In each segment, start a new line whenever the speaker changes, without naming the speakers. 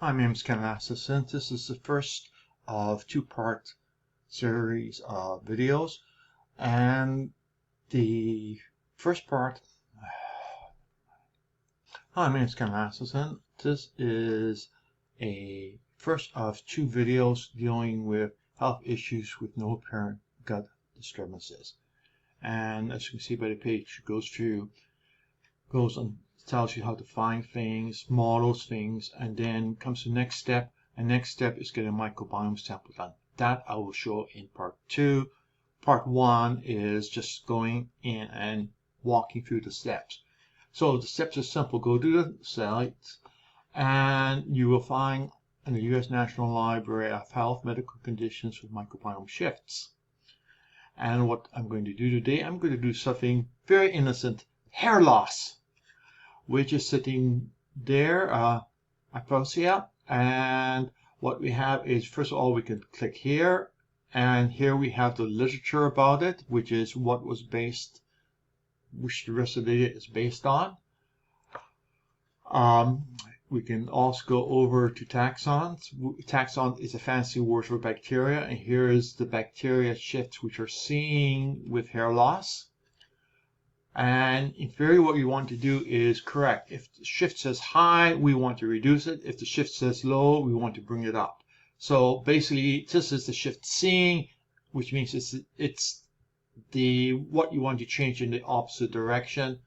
Hi, my name is Ken Assistant. This is the first of two-part series of videos, and the first part. Hi, my name is Ken Assistant. This is a first of two videos dealing with health issues with no apparent gut disturbances. And as you can see by the page, it goes on. Tells you how to find things, models things, and then comes to the next step. And next step is getting a microbiome sample done. That I will show in part 2. Part 1 is just going in and walking through the steps. So the steps are simple. Go to the site and you will find in the U.S. National Library of Health medical conditions with microbiome shifts. And what I'm going to do today, I'm going to do something very innocent: hair loss, which is sitting there, hypoxia. And what we have is, first of all, we can click here, and here we have the literature about it, which is what was based, which the rest of the data is based on. We can also go over to taxons. Taxon is a fancy word for bacteria, and here is the bacteria shifts which are seen with hair loss. And in theory, what we want to do is correct. If the shift says high, we want to reduce it. If the shift says low, we want to bring it up. So basically, this is the shift seeing, which means it's the what you want to change in the opposite direction.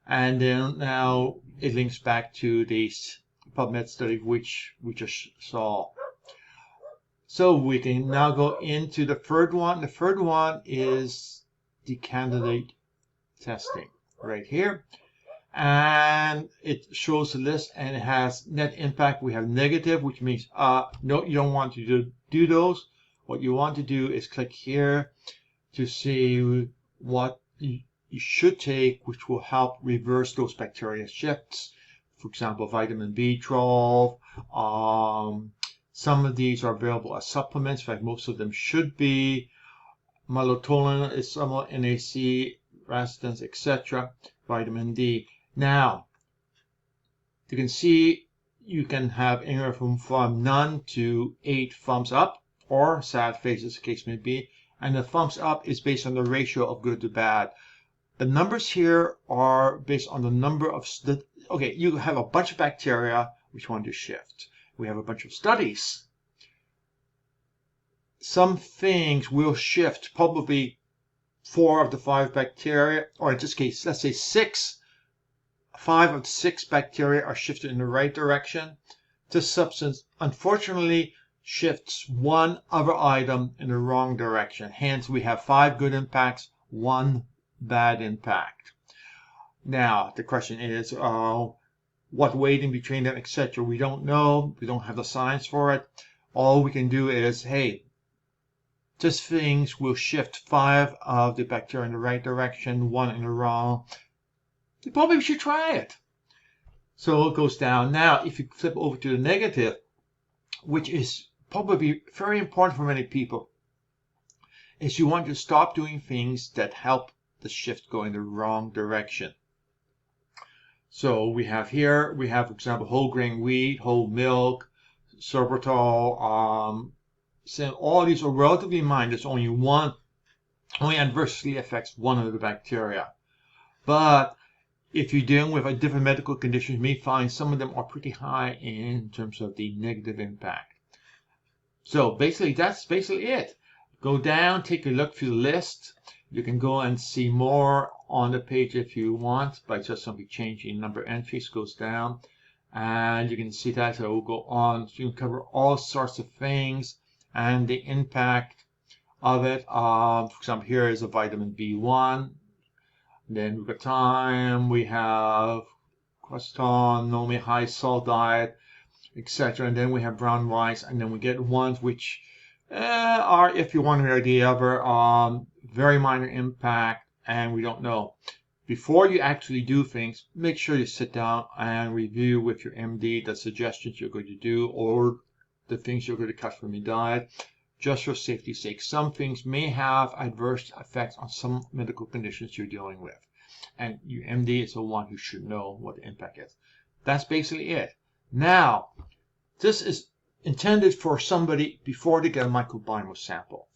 And then now it links back to the PubMed study which we just saw. So we can now go into the third one. The third one is the candidate testing right here, and it shows the list, and it has net impact. We have negative, which means no, you don't want to do those. What you want to do is click here to see what you should take, which will help reverse those bacteria shifts. For example, vitamin B12. Some of these are available as supplements. In fact, most of them should be. Melatonin is somewhat NAC, resistance, etc. Vitamin D. Now, you can see you can have anywhere from none to 8 thumbs up, or sad faces, the case may be. And the thumbs up is based on the ratio of good to bad. The numbers here are based on the number of okay, you have a bunch of bacteria which want to shift. We have a bunch of studies. Some things will shift, probably 4 of the 5 bacteria, or in this case, let's say 6. 5 of the 6 bacteria are shifted in the right direction. This substance, unfortunately, shifts 1 other item in the wrong direction. Hence, we have 5 good impacts, 1 bad impact. Now, the question is, what weighting between them, etc. We don't know. We don't have the science for it. All we can do is, hey, these things will shift 5 of the bacteria in the right direction, 1 in the wrong. You probably should try it. So it goes down. Now, if you flip over to the negative, which is probably very important for many people, is you want to stop doing things that help the shift go in the wrong direction. So we have here, for example, whole grain wheat, whole milk, sorbitol, so all these are relatively minor. There's only adversely affects 1 of the bacteria. But if you're dealing with a different medical condition, you may find some of them are pretty high in terms of the negative impact. So basically, that's basically it. Go down, take a look through the list. You can go and see more on the page if you want by just simply changing number entries. Goes down, and you can see that. So we'll go on. So you can cover all sorts of things and the impact of it. For example, here is a vitamin B1. Then we've got time. We have croissant, normally high salt diet, etc. And then we have brown rice, and then we get ones which are, if you want to hear the other, very minor impact, and we don't know. Before you actually do things, make sure you sit down and review with your MD the suggestions you're going to do or the things you're going to cut from your diet, just for safety's sake. Some things may have adverse effects on some medical conditions you're dealing with, and your MD is the one who should know what the impact is. That's basically it. Now, This is intended for somebody before they get a microbiome sample.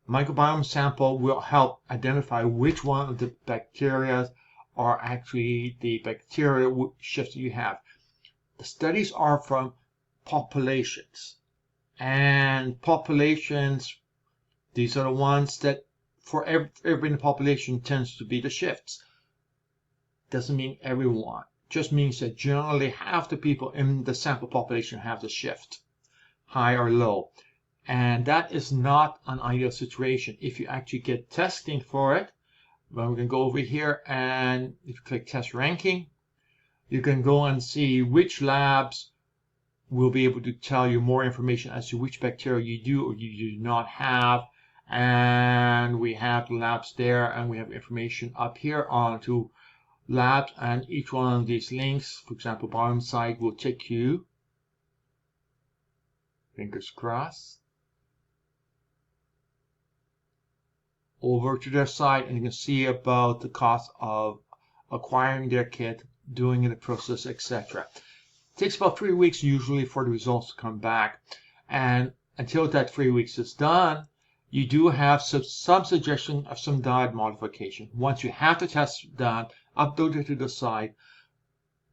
Microbiome sample will help identify which one of the bacteria are actually the bacteria shifts you have. The studies are from populations, and populations, these are the ones that for every in the population tends to be the shifts. Doesn't mean everyone, just means that generally half the people in the sample population have the shift, high or low. And that is not an ideal situation. If you actually get testing for it, well, we can go over here, and if you click test ranking, you can go and see which labs will be able to tell you more information as to which bacteria you do or you do not have. And we have the labs there, and we have information up here on to labs, and each one of these links, for example, bottom side, will take you, fingers crossed, over to their site, and you can see about the cost of acquiring their kit, doing the process, etc. It takes about 3 weeks usually for the results to come back, and until that 3 weeks is done, you do have some suggestion of some diet modification. Once you have the test done, upload it to the site,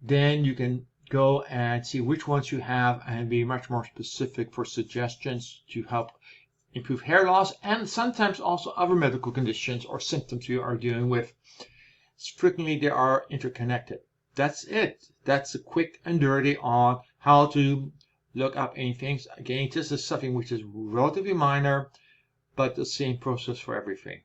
then you can go and see which ones you have and be much more specific for suggestions to help improve hair loss, and sometimes also other medical conditions or symptoms you are dealing with. Frequently they are interconnected. That's it. That's a quick and dirty on how to look up anything. Again, this is something which is relatively minor, but the same process for everything.